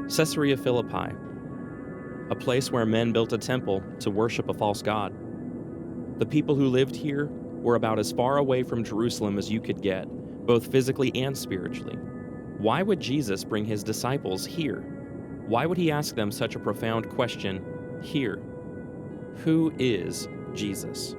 Caesarea Philippi, a place where men built a temple to worship a false god. The people who lived here were about as far away from Jerusalem as you could get, both physically and spiritually. Why would Jesus bring his disciples here? Why would he ask them such a profound question here? Who is Jesus?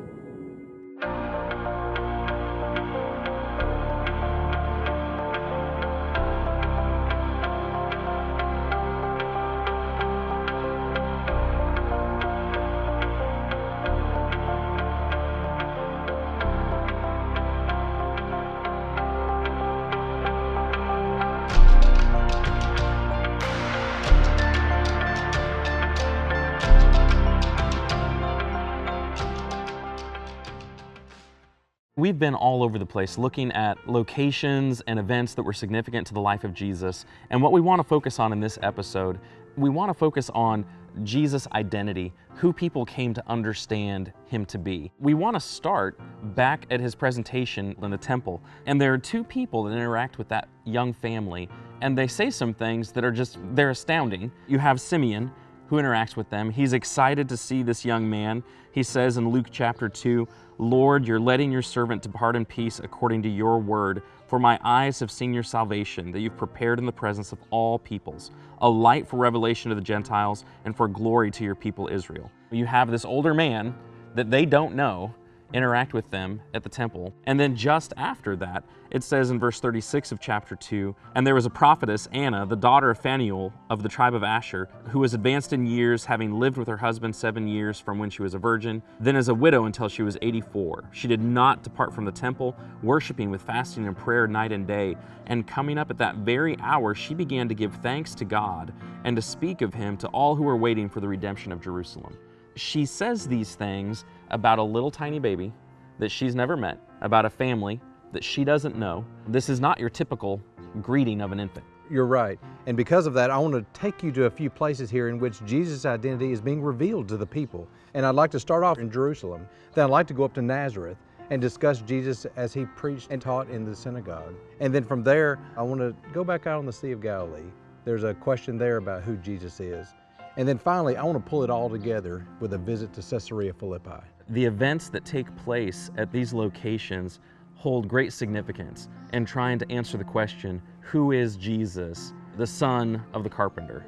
We've been all over the place looking at locations and events that were significant to the life of Jesus. And what we want to focus on in this episode, we want to focus on Jesus' identity, who people came to understand him to be. We want to start back at his presentation in the temple. And there are two people that interact with that young family, and they say some things that are they're astounding. You have Simeon, who interacts with them. He's excited to see this young man. He says in Luke chapter 2, "Lord, you're letting your servant depart in peace according to your word, for my eyes have seen your salvation, that you've prepared in the presence of all peoples, a light for revelation to the Gentiles and for glory to your people Israel." You have this older man that they don't know interact with them at the temple. And then just after that, it says in verse 36 of chapter 2, "And there was a prophetess, Anna, the daughter of Phanuel of the tribe of Asher, who was advanced in years, having lived with her husband 7 years from when she was a virgin, then as a widow until she was 84. She did not depart from the temple, worshiping with fasting and prayer night and day. And coming up at that very hour, she began to give thanks to God and to speak of him to all who were waiting for the redemption of Jerusalem." She says these things about a little tiny baby that she's never met, about a family that she doesn't know. This is not your typical greeting of an infant. You're right. And because of that, I want to take you to a few places here in which Jesus' identity is being revealed to the people. And I'd like to start off in Jerusalem. Then I'd like to go up to Nazareth and discuss Jesus as he preached and taught in the synagogue. And then from there, I want to go back out on the Sea of Galilee. There's a question there about who Jesus is. And then finally, I want to pull it all together with a visit to Caesarea Philippi. The events that take place at these locations hold great significance in trying to answer the question, who is Jesus, the son of the carpenter?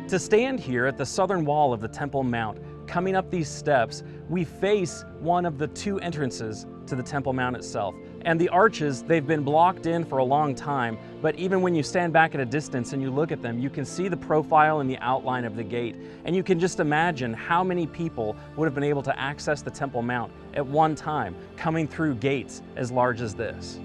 To stand here at the southern wall of the Temple Mount, coming up these steps, we face one of the two entrances to the Temple Mount itself. And the arches, they've been blocked in for a long time, but even when you stand back at a distance and you look at them, you can see the profile and the outline of the gate. And you can just imagine how many people would have been able to access the Temple Mount at one time, coming through gates as large as this.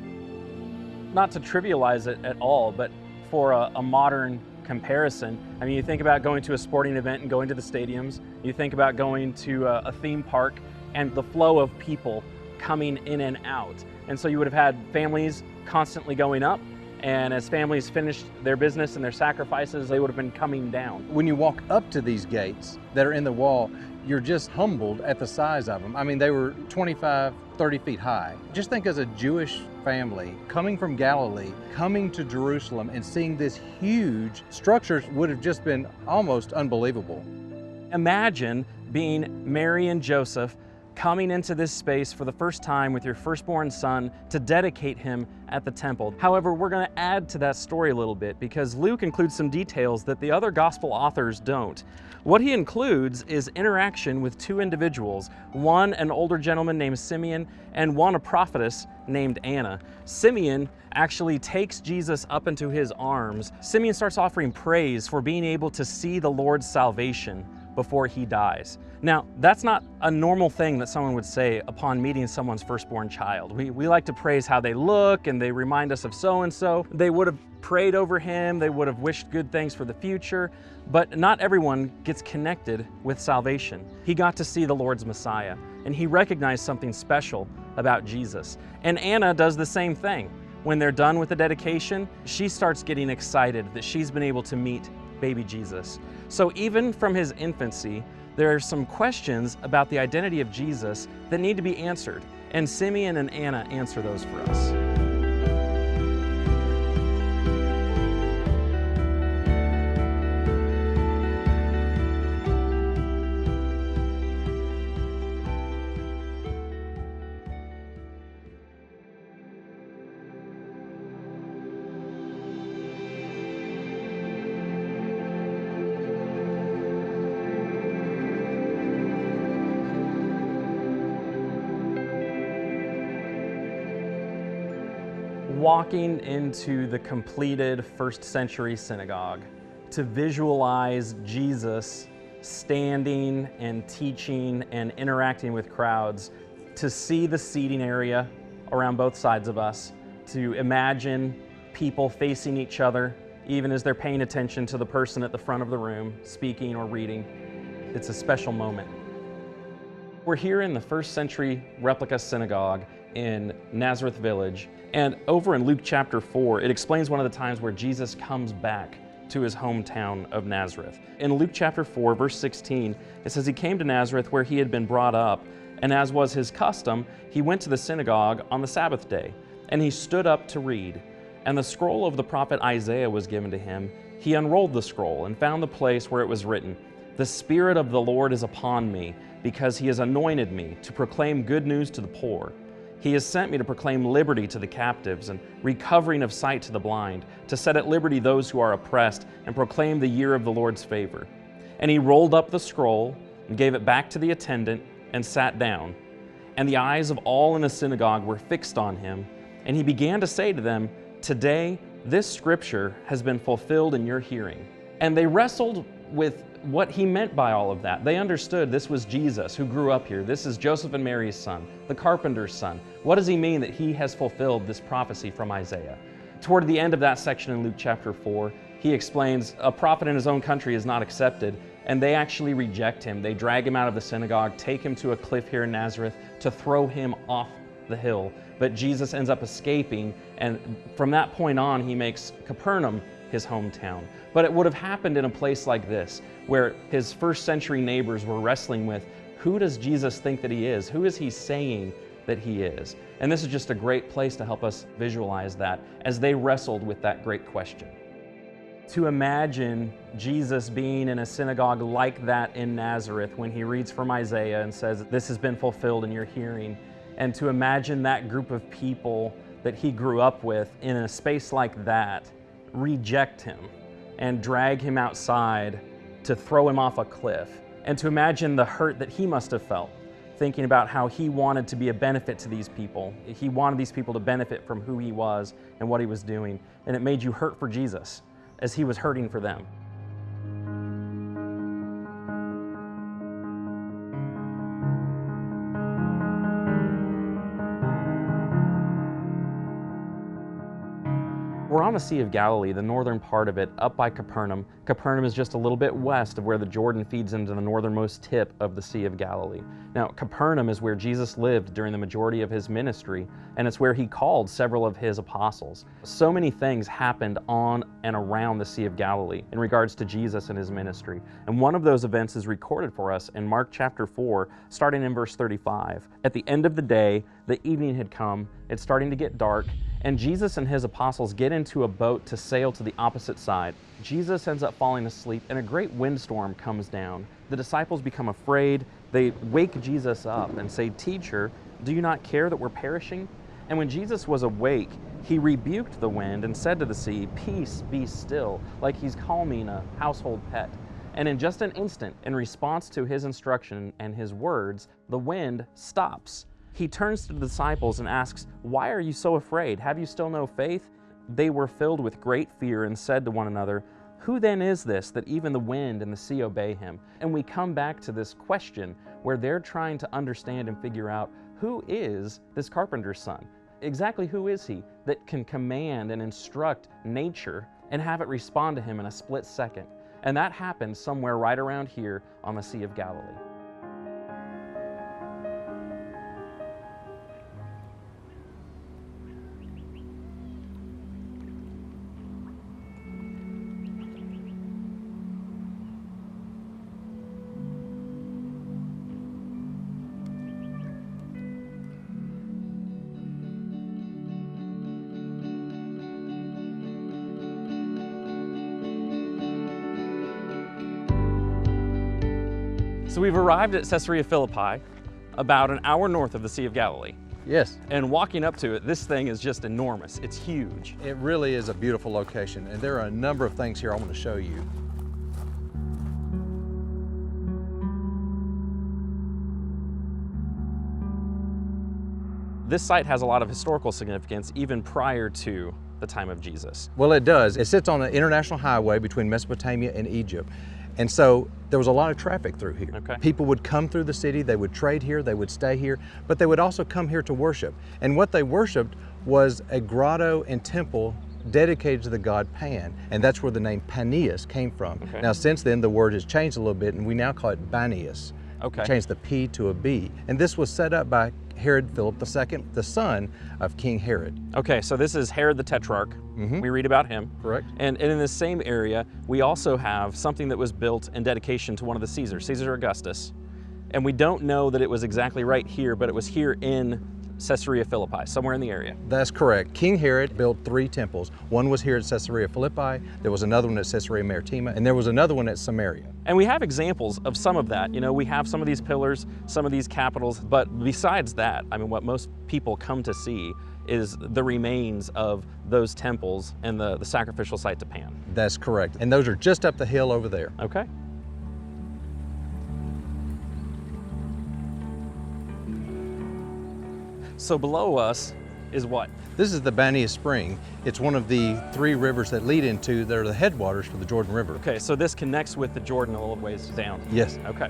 Not to trivialize it at all, but for a modern comparison, I mean, you think about going to a sporting event and going to the stadiums, you think about going to a theme park and the flow of people coming in and out. And so you would have had families constantly going up, and as families finished their business and their sacrifices, they would have been coming down. When you walk up to these gates that are in the wall, you're just humbled at the size of them. I mean, they were 25, 30 feet high. Just think as a Jewish family coming from Galilee, coming to Jerusalem and seeing this huge structure would have just been almost unbelievable. Imagine being Mary and Joseph coming into this space for the first time with your firstborn son to dedicate him at the temple. However, we're going to add to that story a little bit because Luke includes some details that the other gospel authors don't. What he includes is interaction with two individuals, one an older gentleman named Simeon and one a prophetess named Anna. Simeon actually takes Jesus up into his arms. Simeon starts offering praise for being able to see the Lord's salvation before he dies. Now, that's not a normal thing that someone would say upon meeting someone's firstborn child. We like to praise how they look and they remind us of so-and-so. They would have prayed over him, they would have wished good things for the future, but not everyone gets connected with salvation. He got to see the Lord's Messiah, and he recognized something special about Jesus. And Anna does the same thing. When they're done with the dedication, she starts getting excited that she's been able to meet baby Jesus. So even from his infancy, there are some questions about the identity of Jesus that need to be answered. And Simeon and Anna answer those for us. Walking into the completed first century synagogue to visualize Jesus standing and teaching and interacting with crowds, to see the seating area around both sides of us, to imagine people facing each other even as they're paying attention to the person at the front of the room speaking or reading. It's a special moment. We're here in the first century replica synagogue in Nazareth Village. And over in Luke chapter 4, it explains one of the times where Jesus comes back to his hometown of Nazareth. In Luke chapter 4, verse 16, it says, "He came to Nazareth where he had been brought up, and as was his custom, he went to the synagogue on the Sabbath day, and he stood up to read. And the scroll of the prophet Isaiah was given to him. He unrolled the scroll and found the place where it was written, 'The Spirit of the Lord is upon me, because he has anointed me to proclaim good news to the poor. He has sent me to proclaim liberty to the captives and recovering of sight to the blind, to set at liberty those who are oppressed, and proclaim the year of the Lord's favor.' And he rolled up the scroll and gave it back to the attendant and sat down. And the eyes of all in the synagogue were fixed on him. And he began to say to them, 'Today this scripture has been fulfilled in your hearing.' And they wrestled with what he meant by all of that. They understood this was Jesus who grew up here. This is Joseph and Mary's son, the carpenter's son. What does he mean that he has fulfilled this prophecy from Isaiah? Toward the end of that section in Luke chapter 4, he explains a prophet in his own country is not accepted, and they actually reject him. They drag him out of the synagogue, take him to a cliff here in Nazareth to throw him off the hill. But Jesus ends up escaping, and from that point on, he makes Capernaum his hometown. But it would have happened in a place like this, where his first century neighbors were wrestling with, who does Jesus think that he is? Who is he saying that he is? And this is just a great place to help us visualize that as they wrestled with that great question. To imagine Jesus being in a synagogue like that in Nazareth when he reads from Isaiah and says, "This has been fulfilled in your hearing," and to imagine that group of people that he grew up with in a space like that reject him and drag him outside to throw him off a cliff, and to imagine the hurt that he must have felt, thinking about how he wanted to be a benefit to these people. He wanted these people to benefit from who he was and what he was doing, and it made you hurt for Jesus as he was hurting for them. We're on the Sea of Galilee, the northern part of it, up by Capernaum. Capernaum is just a little bit west of where the Jordan feeds into the northernmost tip of the Sea of Galilee. Now, Capernaum is where Jesus lived during the majority of his ministry, and it's where he called several of his apostles. So many things happened on and around the Sea of Galilee in regards to Jesus and his ministry. And one of those events is recorded for us in Mark chapter 4, starting in verse 35. At the end of the day, the evening had come, it's starting to get dark, and Jesus and his apostles get into a boat to sail to the opposite side. Jesus ends up falling asleep, and a great windstorm comes down. The disciples become afraid. They wake Jesus up and say, "Teacher, do you not care that we're perishing?" And when Jesus was awake, he rebuked the wind and said to the sea, "Peace, be still," like he's calming a household pet. And in just an instant, in response to his instruction and his words, the wind stops. He turns to the disciples and asks, "Why are you so afraid? Have you still no faith?" They were filled with great fear and said to one another, "Who then is this that even the wind and the sea obey him?" And we come back to this question where they're trying to understand and figure out, who is this carpenter's son? Exactly who is he that can command and instruct nature and have it respond to him in a split second? And that happened somewhere right around here on the Sea of Galilee. So we've arrived at Caesarea Philippi, about an hour north of the Sea of Galilee. Yes. And walking up to it, this thing is just enormous. It's huge. It really is a beautiful location, and there are a number of things here I want to show you. This site has a lot of historical significance even prior to the time of Jesus. Well, it does. It sits on an international highway between Mesopotamia and Egypt. And so there was a lot of traffic through here. Okay. People would come through the city, they would trade here, they would stay here, but they would also come here to worship. And what they worshiped was a grotto and temple dedicated to the god Pan, and that's where the name Paneas came from. Okay. Now, since then, the word has changed a little bit, and we now call it Banias. Okay. Changed the P to a B. And this was set up by Herod Philip II, the son of King Herod. Okay, so this is Herod the Tetrarch. Mhm. We read about him. Correct. And in the same area, we also have something that was built in dedication to one of the Caesars, Caesar Augustus. And we don't know that it was exactly right here, but it was here in Caesarea Philippi, somewhere in the area. That's correct. King Herod built 3 temples. One was here at Caesarea Philippi, there was another one at Caesarea Maritima, and there was another one at Samaria. And we have examples of some of that. You know, we have some of these pillars, some of these capitals, but besides that, I mean, what most people come to see is the remains of those temples and the sacrificial site to Pan. That's correct. And those are just up the hill over there. Okay. So below us is what? This is the Banias Spring. It's one of the 3 rivers that lead into, they're the headwaters for the Jordan River. Okay, so this connects with the Jordan a little ways down. Yes. Okay.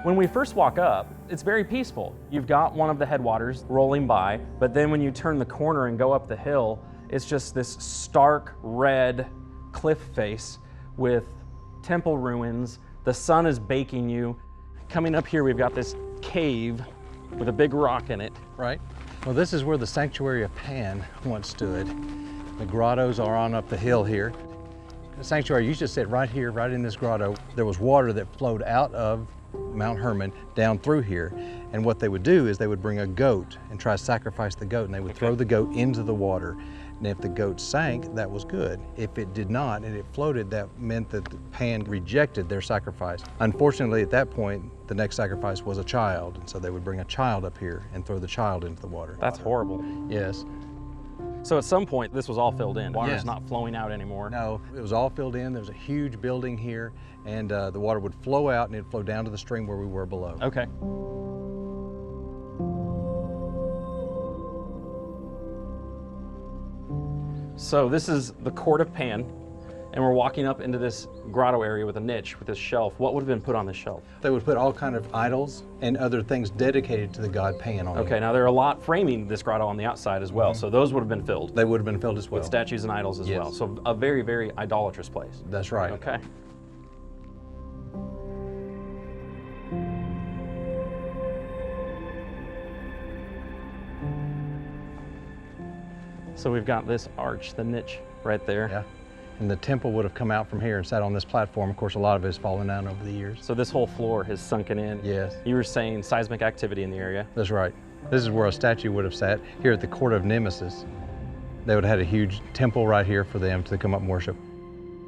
When we first walk up, it's very peaceful. You've got one of the headwaters rolling by, but then when you turn the corner and go up the hill, it's just this stark red cliff face with temple ruins. The sun is baking you. Coming up here, we've got this cave with a big rock in it. Right. Well, this is where the sanctuary of Pan once stood. The grottos are on up the hill here. The sanctuary used to sit right here, right in this grotto. There was water that flowed out of Mount Hermon down through here. And what they would do is they would bring a goat and try to sacrifice the goat, and they would throw the goat into the water. And if the goat sank, that was good. If it did not and it floated, that meant that Pan rejected their sacrifice. Unfortunately, at that point, the next sacrifice was a child, and so they would bring a child up here and throw the child into the water. That's horrible. Yes. So at some point, this was all filled in. Water's Yes. not flowing out anymore. No, it was all filled in. There was a huge building here, and the water would flow out and it'd flow down to the stream where we were below. Okay. So this is the court of Pan, and we're walking up into this grotto area with a niche, with this shelf. What would have been put on this shelf? They would put all kind of idols and other things dedicated to the god Pan on Okay, it. now there are a lot framing this grotto on the outside as well, so those would have been filled They would have been filled as well. with statues and idols as Yes. well. So a very, very idolatrous place. That's right. Okay. So we've got this arch, the niche right there. Yeah. And the temple would have come out from here and sat on this platform. Of course, a lot of it has fallen down over the years. So this whole floor has sunken in. Yes. You were saying seismic activity in the area. That's right. This is where a statue would have sat, here at the court of Nemesis. They would have had a huge temple right here for them to come up and worship.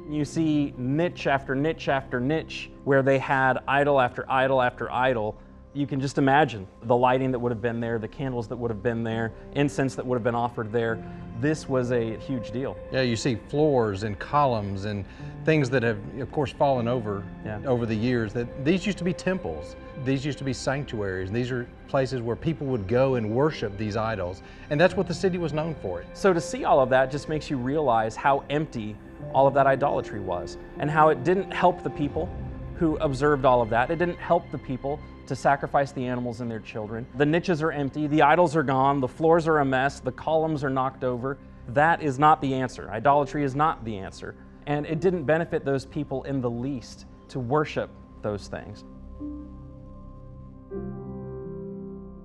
You see niche after niche after niche where they had idol after idol after idol. You can just imagine the lighting that would have been there, the candles that would have been there, incense that would have been offered there. This was a huge deal. Yeah, you see floors and columns and things that have, of course, fallen over over the years. That these used to be temples. These used to be sanctuaries. These are places where people would go and worship these idols. And that's what the city was known for. So to see all of that just makes you realize how empty all of that idolatry was and how it didn't help the people who observed all of that. It didn't help the people to sacrifice the animals and their children. The niches are empty, the idols are gone, the floors are a mess, the columns are knocked over. That is not the answer. Idolatry is not the answer. And it didn't benefit those people in the least to worship those things.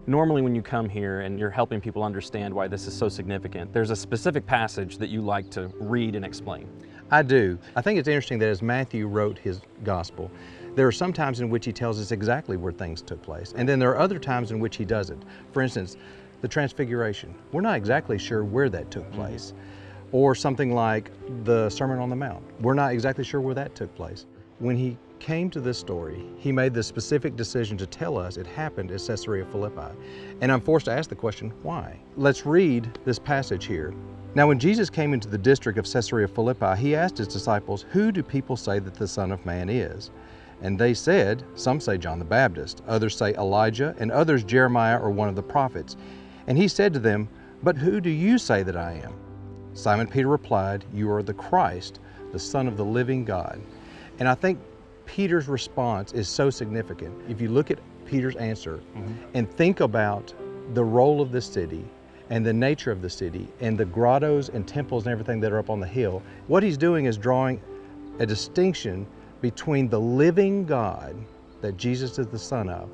Normally when you come here and you're helping people understand why this is so significant, there's a specific passage that you like to read and explain. I do. I think it's interesting that as Matthew wrote his gospel, there are some times in which he tells us exactly where things took place, and then there are other times in which he doesn't. For instance, the Transfiguration. We're not exactly sure where that took place. Or something like the Sermon on the Mount. We're not exactly sure where that took place. When he came to this story, he made the specific decision to tell us it happened at Caesarea Philippi. And I'm forced to ask the question, why? Let's read this passage here. Now, when Jesus came into the district of Caesarea Philippi, he asked his disciples, "Who do people say that the Son of Man is?" And they said, "Some say John the Baptist, others say Elijah, and others Jeremiah or one of the prophets." And he said to them, "But who do you say that I am?" Simon Peter replied, "You are the Christ, the Son of the living God." And I think Peter's response is so significant. If you look at Peter's answer and think about the role of the city and the nature of the city and the grottos and temples and everything that are up on the hill, what he's doing is drawing a distinction between the living God that Jesus is the Son of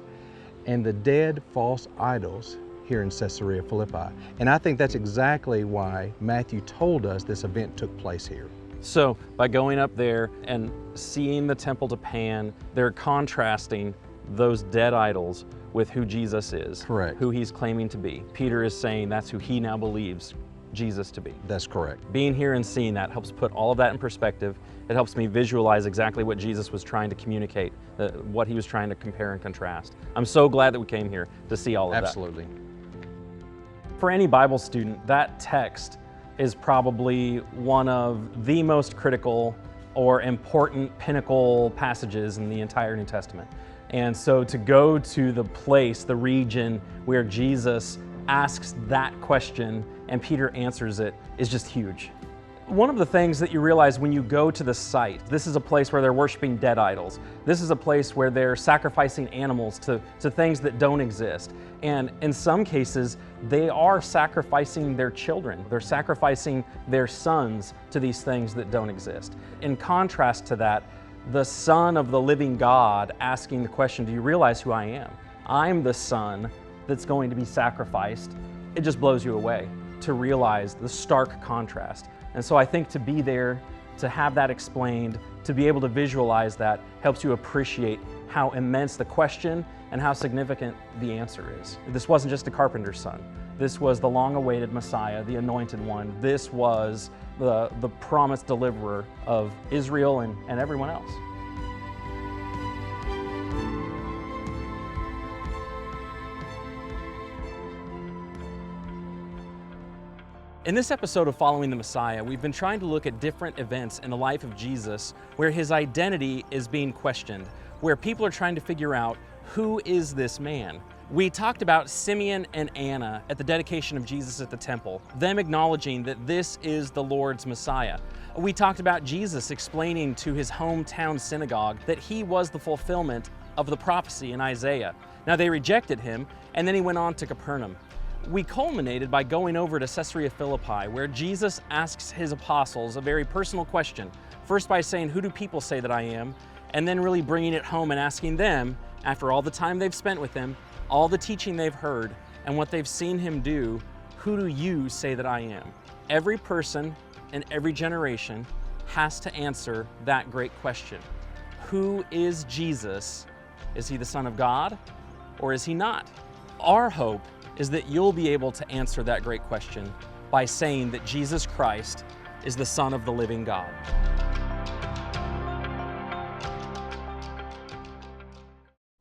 and the dead false idols here in Caesarea Philippi. And I think that's exactly why Matthew told us this event took place here. So by going up there and seeing the temple to Pan, they're contrasting those dead idols with who Jesus is. Correct. Who he's claiming to be. Peter is saying that's who he now believes Jesus to be. That's correct. Being here and seeing that helps put all of that in perspective. It helps me visualize exactly what Jesus was trying to communicate, what he was trying to compare and contrast. I'm so glad that we came here to see all of that. Absolutely. For any Bible student, that text is probably one of the most critical or important pinnacle passages in the entire New Testament. And so to go to the place, the region where Jesus asks that question and Peter answers it is just huge. One of the things that you realize when you go to the site, this is a place where they're worshiping dead idols. This is a place where they're sacrificing animals to things that don't exist. And in some cases, they are sacrificing their children. They're sacrificing their sons to these things that don't exist. In contrast to that, the Son of the living God asking the question, do you realize who I am? I'm the Son that's going to be sacrificed. It just blows you away to realize the stark contrast. And so I think to be there, to have that explained, to be able to visualize that helps you appreciate how immense the question and how significant the answer is. This wasn't just a carpenter's son. This was the long-awaited Messiah, the anointed one. This was the promised deliverer of Israel and everyone else. In this episode of Following the Messiah, we've been trying to look at different events in the life of Jesus where his identity is being questioned, where people are trying to figure out, who is this man? We talked about Simeon and Anna at the dedication of Jesus at the temple, them acknowledging that this is the Lord's Messiah. We talked about Jesus explaining to his hometown synagogue that he was the fulfillment of the prophecy in Isaiah. Now they rejected him, and then he went on to Capernaum. We culminated by going over to Caesarea Philippi, where Jesus asks his apostles a very personal question. First by saying, who do people say that I am? And then really bringing it home and asking them, after all the time they've spent with him, all the teaching they've heard, and what they've seen him do, who do you say that I am? Every person in every generation has to answer that great question. Who is Jesus? Is he the Son of God, or is he not? Our hope is that you'll be able to answer that great question by saying that Jesus Christ is the Son of the living God.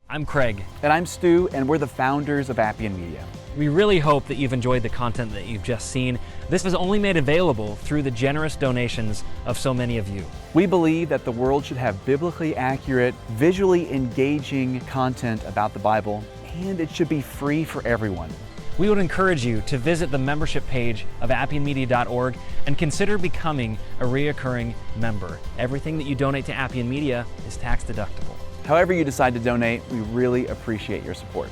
I'm Craig. And I'm Stu, and we're the founders of Appian Media. We really hope that you've enjoyed the content that you've just seen. This was only made available through the generous donations of so many of you. We believe that the world should have biblically accurate, visually engaging content about the Bible, and it should be free for everyone. We would encourage you to visit the membership page of appianmedia.org and consider becoming a reoccurring member. Everything that you donate to Appian Media is tax deductible. However you decide to donate, we really appreciate your support.